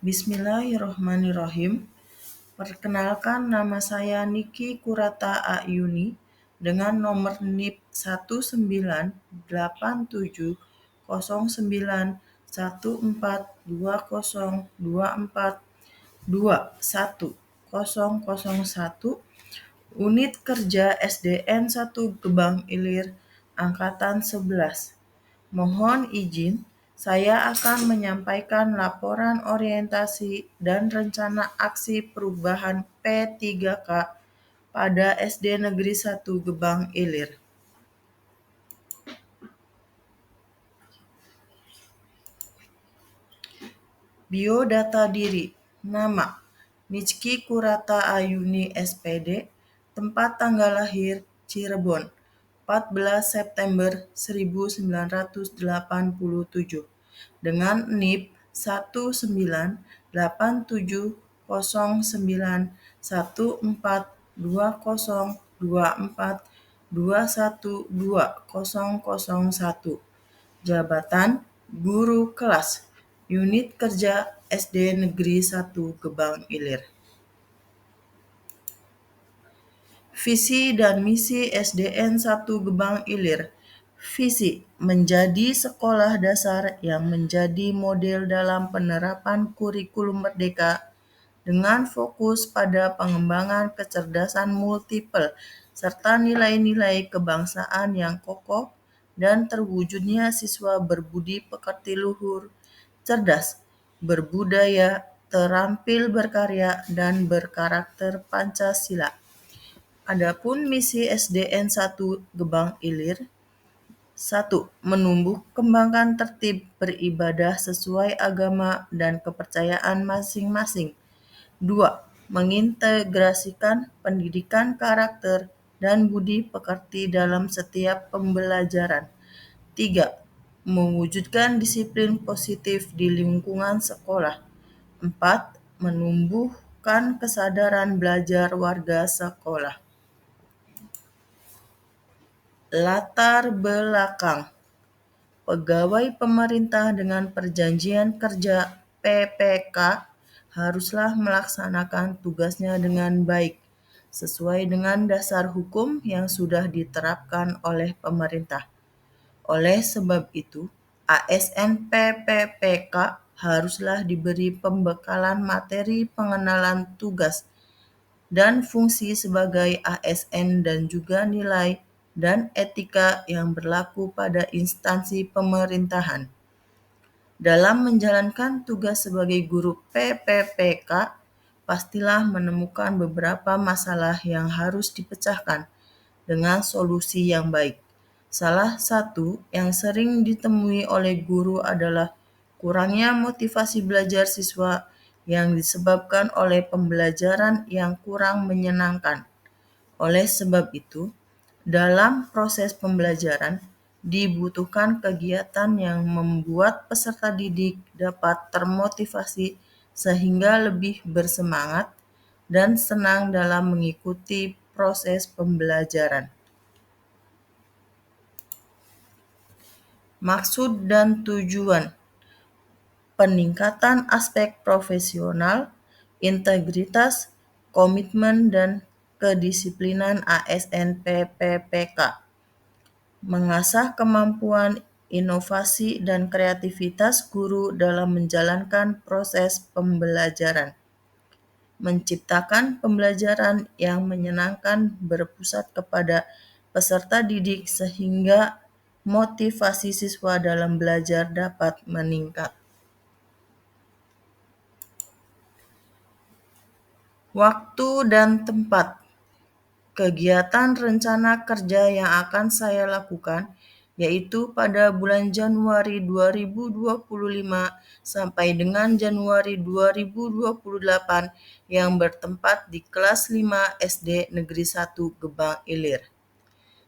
Bismillahirrahmanirrahim. Perkenalkan, nama saya Niki Kurata Ayuni dengan nomor NIP 1978980242101 Unit Kerja SDN 1 Gebang Ilir Angkatan 11. Mohon izin, saya akan menyampaikan laporan orientasi dan rencana aksi perubahan P3K pada SD Negeri 1 Gebang Ilir. Biodata diri. Nama: Nijki Kurata Ayuni SPD. Tempat tanggal lahir: Cirebon, 14 September 1987. Dengan NIP 198702024212001. Jabatan: Guru Kelas, Unit Kerja SD Negeri 1 Gebang Ilir. Visi dan misi SDN 1 Gebang Ilir. Visi: menjadi sekolah dasar yang menjadi model dalam penerapan kurikulum merdeka dengan fokus pada pengembangan kecerdasan multiple serta nilai-nilai kebangsaan yang kokoh dan terwujudnya siswa berbudi pekerti luhur, cerdas, berbudaya, terampil berkarya, dan berkarakter Pancasila. Adapun misi SDN 1 Gebang Ilir: 1. Menumbuh kembangkan tertib beribadah sesuai agama dan kepercayaan masing-masing. 2. Mengintegrasikan pendidikan karakter dan budi pekerti dalam setiap pembelajaran. 3. Mewujudkan disiplin positif di lingkungan sekolah. 4. Menumbuhkan kesadaran belajar warga sekolah. Latar belakang: pegawai pemerintah dengan perjanjian kerja PPK haruslah melaksanakan tugasnya dengan baik, sesuai dengan dasar hukum yang sudah diterapkan oleh pemerintah. Oleh sebab itu, ASN PPPK haruslah diberi pembekalan materi pengenalan tugas dan fungsi sebagai ASN dan juga nilai dan etika yang berlaku pada instansi pemerintahan. Dalam menjalankan tugas sebagai guru PPPK, pastilah menemukan beberapa masalah yang harus dipecahkan dengan solusi yang baik. Salah satu yang sering ditemui oleh guru adalah kurangnya motivasi belajar siswa yang disebabkan oleh pembelajaran yang kurang menyenangkan. Oleh sebab itu, dalam proses pembelajaran dibutuhkan kegiatan yang membuat peserta didik dapat termotivasi sehingga lebih bersemangat dan senang dalam mengikuti proses pembelajaran. Maksud dan tujuan: peningkatan aspek profesional, integritas, komitmen, dan kedisiplinan ASN PPPK. Mengasah kemampuan inovasi dan kreativitas guru dalam menjalankan proses pembelajaran. Menciptakan pembelajaran yang menyenangkan berpusat kepada peserta didik sehingga motivasi siswa dalam belajar dapat meningkat. Waktu dan tempat. Kegiatan rencana kerja yang akan saya lakukan yaitu pada bulan Januari 2025 sampai dengan Januari 2028 yang bertempat di kelas 5 SD Negeri 1 Gebang Ilir.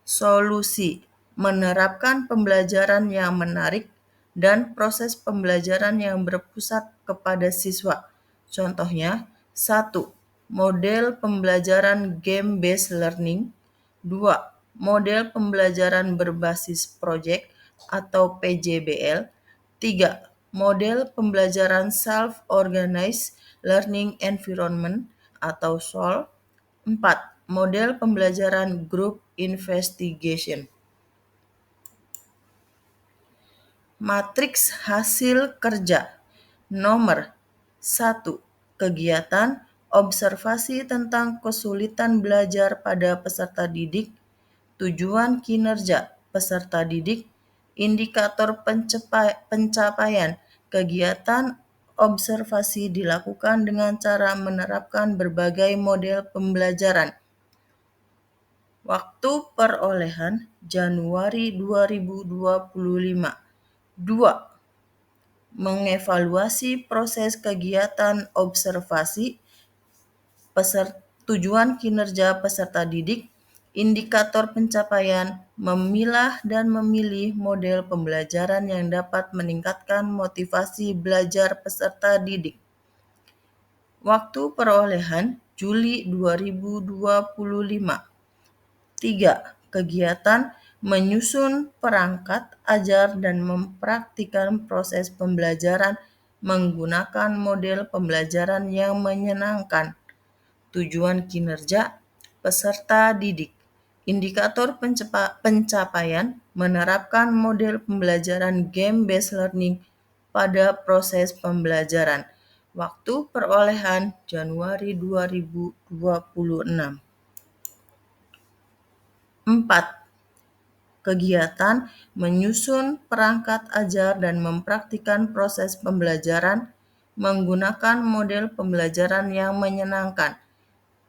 Solusi: menerapkan pembelajaran yang menarik dan proses pembelajaran yang berpusat kepada siswa. Contohnya, 1. Model pembelajaran game-based learning. 2. Model pembelajaran berbasis proyek atau PJBL. 3. model pembelajaran Self-Organized Learning Environment atau SOL. 4. Model pembelajaran Group Investigation. Matriks hasil kerja. Nomor 1. Kegiatan observasi tentang kesulitan belajar pada peserta didik, tujuan kinerja peserta didik, indikator pencapaian. Kegiatan observasi dilakukan dengan cara menerapkan berbagai model pembelajaran. Waktu perolehan Januari 2025. 2. Mengevaluasi proses kegiatan observasi, tujuan kinerja peserta didik, indikator pencapaian, memilah dan memilih model pembelajaran yang dapat meningkatkan motivasi belajar peserta didik. Waktu perolehan Juli 2025. 3. Kegiatan menyusun perangkat ajar dan mempraktikkan proses pembelajaran menggunakan model pembelajaran yang menyenangkan. Tujuan kinerja peserta didik. Indikator pencapaian menerapkan model pembelajaran game-based learning pada proses pembelajaran. Waktu perolehan Januari 2026. 4. Kegiatan menyusun perangkat ajar dan mempraktikkan proses pembelajaran menggunakan model pembelajaran yang menyenangkan.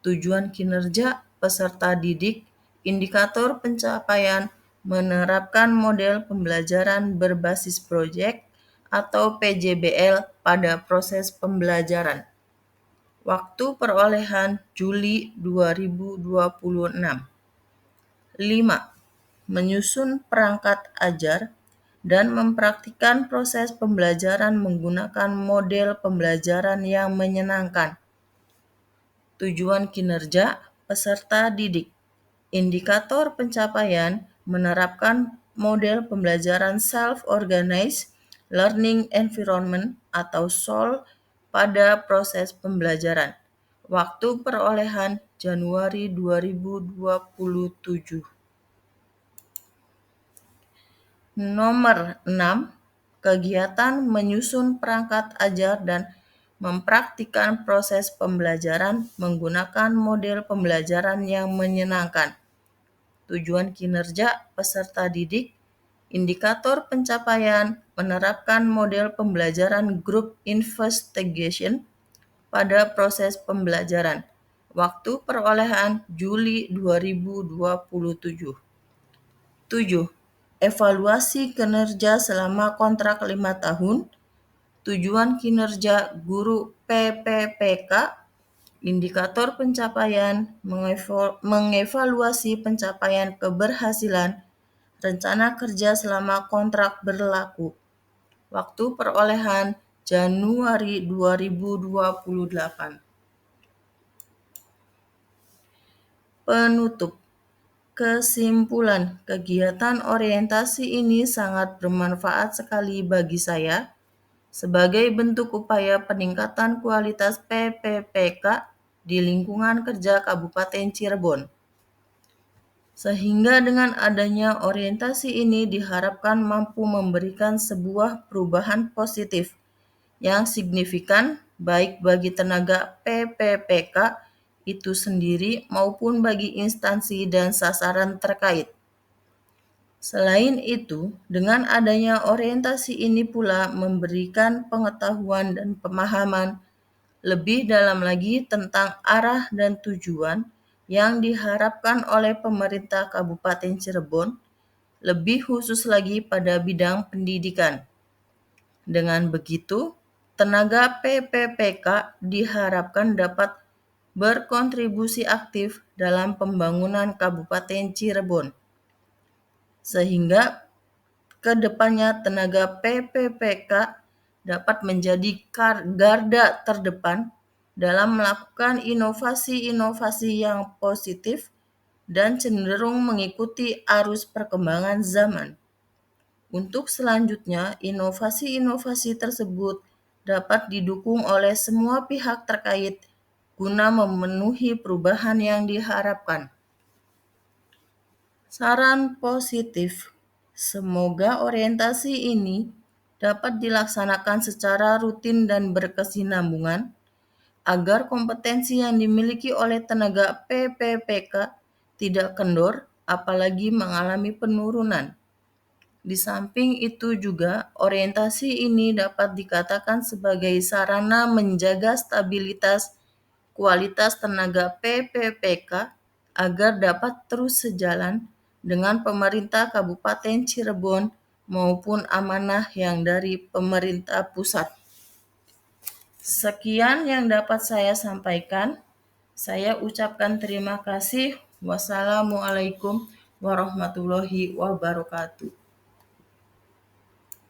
Tujuan kinerja peserta didik, indikator pencapaian, menerapkan model pembelajaran berbasis proyek atau PJBL pada proses pembelajaran. Waktu perolehan Juli 2026. 5. Menyusun perangkat ajar dan mempraktikkan proses pembelajaran menggunakan model pembelajaran yang menyenangkan. Tujuan kinerja peserta didik. Indikator pencapaian menerapkan model pembelajaran Self-Organized Learning Environment atau SOL pada proses pembelajaran. Waktu perolehan Januari 2027. Nomor 6. Kegiatan menyusun perangkat ajar dan mempraktikkan proses pembelajaran menggunakan model pembelajaran yang menyenangkan. Tujuan kinerja peserta didik, indikator pencapaian, menerapkan model pembelajaran Group Investigation pada proses pembelajaran. Waktu perolehan Juli 2027. 7. Evaluasi kinerja selama kontrak 5 tahun, tujuan kinerja guru PPPK, indikator pencapaian, mengevaluasi pencapaian keberhasilan, rencana kerja selama kontrak berlaku. Waktu perolehan Januari 2028. Penutup. Kesimpulan, kegiatan orientasi ini sangat bermanfaat sekali bagi saya sebagai bentuk upaya peningkatan kualitas PPPK di lingkungan kerja Kabupaten Cirebon. Sehingga dengan adanya orientasi ini diharapkan mampu memberikan sebuah perubahan positif yang signifikan baik bagi tenaga PPPK itu sendiri maupun bagi instansi dan sasaran terkait. Selain itu, dengan adanya orientasi ini pula memberikan pengetahuan dan pemahaman lebih dalam lagi tentang arah dan tujuan yang diharapkan oleh pemerintah Kabupaten Cirebon, lebih khusus lagi pada bidang pendidikan. Dengan begitu, tenaga PPPK diharapkan dapat berkontribusi aktif dalam pembangunan Kabupaten Cirebon, sehingga ke depannya tenaga PPPK dapat menjadi garda terdepan dalam melakukan inovasi-inovasi yang positif dan cenderung mengikuti arus perkembangan zaman Untuk selanjutnya, inovasi-inovasi tersebut dapat didukung oleh semua pihak terkait guna memenuhi perubahan yang diharapkan. Saran positif, semoga orientasi ini dapat dilaksanakan secara rutin dan berkesinambungan agar kompetensi yang dimiliki oleh tenaga PPPK tidak kendor, apalagi mengalami penurunan. Di samping itu juga, orientasi ini dapat dikatakan sebagai sarana menjaga stabilitas kualitas tenaga PPPK agar dapat terus sejalan dengan pemerintah Kabupaten Cirebon maupun amanah yang dari pemerintah pusat. Sekian yang dapat saya sampaikan. Saya ucapkan terima kasih. Wassalamualaikum warahmatullahi wabarakatuh.